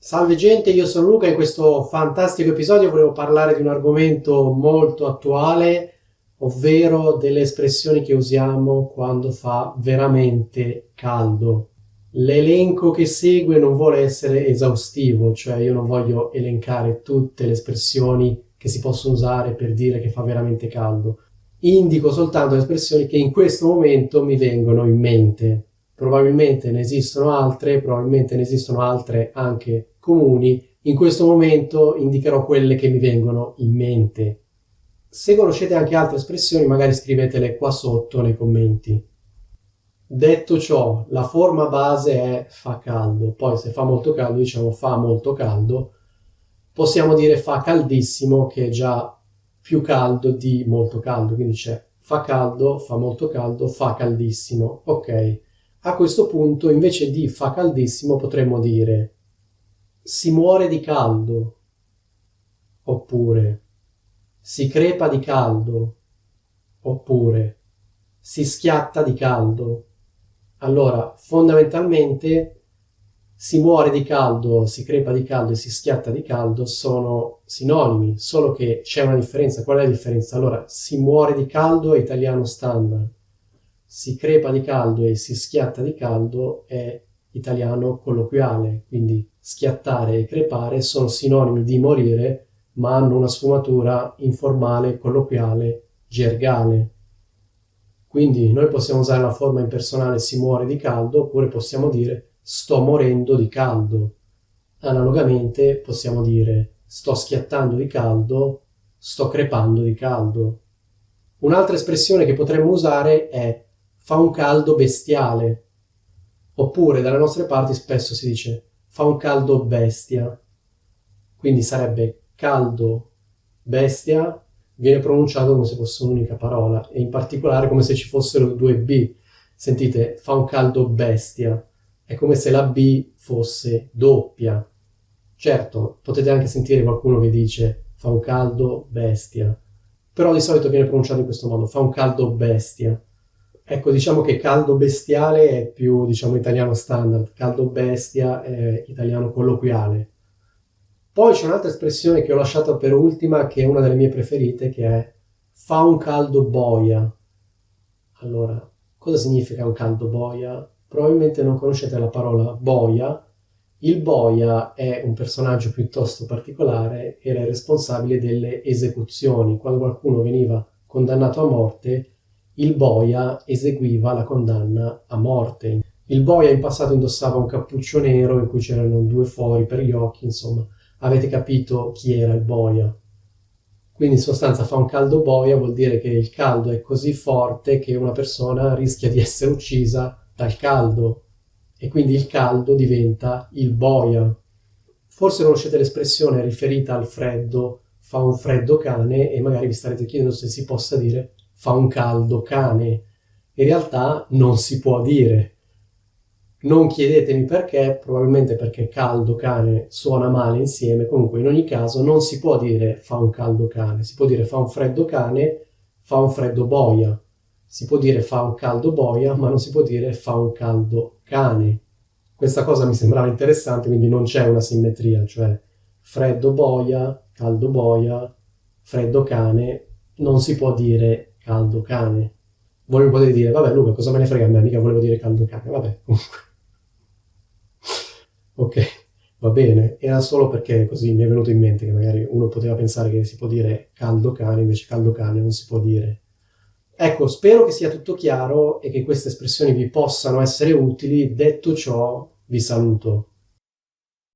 Salve gente, io sono Luca e in questo fantastico episodio volevo parlare di un argomento molto attuale, ovvero delle espressioni che usiamo quando fa veramente caldo. L'elenco che segue non vuole essere esaustivo, cioè io non voglio elencare tutte le espressioni che si possono usare per dire che fa veramente caldo. Indico soltanto le espressioni che in questo momento mi vengono in mente. Probabilmente ne esistono altre anche comuni. In questo momento indicherò quelle che mi vengono in mente. Se conoscete anche altre espressioni, magari scrivetele qua sotto nei commenti. Detto ciò, la forma base è fa caldo, poi se fa molto caldo diciamo fa molto caldo. Possiamo dire fa caldissimo, che è già più caldo di molto caldo, quindi c'è fa caldo, fa molto caldo, fa caldissimo. Ok, a questo punto invece di fa caldissimo potremmo dire si muore di caldo, oppure si crepa di caldo, oppure si schiatta di caldo. Allora, fondamentalmente si muore di caldo, si crepa di caldo e si schiatta di caldo sono sinonimi, solo che c'è una differenza. Qual è la differenza? Allora, si muore di caldo è italiano standard, si crepa di caldo e si schiatta di caldo è italiano colloquiale, quindi schiattare e crepare sono sinonimi di morire, ma hanno una sfumatura informale, colloquiale, gergale. Quindi noi possiamo usare la forma impersonale si muore di caldo, oppure possiamo dire sto morendo di caldo. Analogamente possiamo dire sto schiattando di caldo, sto crepando di caldo. Un'altra espressione che potremmo usare è fa un caldo bestiale, oppure dalle nostre parti spesso si dice fa un caldo bestia. Quindi sarebbe caldo bestia, viene pronunciato come se fosse un'unica parola, e in particolare come se ci fossero due B. Sentite, fa un caldo bestia, è come se la B fosse doppia. Certo, potete anche sentire qualcuno che dice fa un caldo bestia, però di solito viene pronunciato in questo modo, fa un caldo bestia. Ecco, diciamo che caldo bestiale è più, diciamo, italiano standard, caldo bestia è italiano colloquiale. Poi c'è un'altra espressione che ho lasciato per ultima, che è una delle mie preferite, che è fa un caldo boia. Allora, cosa significa un caldo boia? Probabilmente non conoscete la parola boia. Il boia è un personaggio piuttosto particolare, era il responsabile delle esecuzioni. Quando qualcuno veniva condannato a morte, il boia eseguiva la condanna a morte. Il boia in passato indossava un cappuccio nero in cui c'erano due fori per gli occhi, insomma, avete capito chi era il boia. Quindi in sostanza fa un caldo boia vuol dire che il caldo è così forte che una persona rischia di essere uccisa dal caldo e quindi il caldo diventa il boia. Forse conoscete l'espressione riferita al freddo, fa un freddo cane, e magari vi starete chiedendo se si possa dire fa un caldo cane. In realtà non si può dire. Non chiedetemi perché, probabilmente perché caldo cane suona male insieme. Comunque in ogni caso non si può dire fa un caldo cane, si può dire fa un freddo cane, fa un freddo boia. Si può dire fa un caldo boia, ma non si può dire fa un caldo cane. Questa cosa mi sembrava interessante, quindi non c'è una simmetria, cioè freddo boia, caldo boia, freddo cane, non si può dire caldo cane. Voi mi potete dire, vabbè Luca, cosa me ne frega a me, mica volevo dire caldo cane, vabbè, comunque. Ok, va bene, era solo perché così mi è venuto in mente che magari uno poteva pensare che si può dire caldo cane, invece caldo cane non si può dire. Ecco, spero che sia tutto chiaro e che queste espressioni vi possano essere utili. Detto ciò, vi saluto.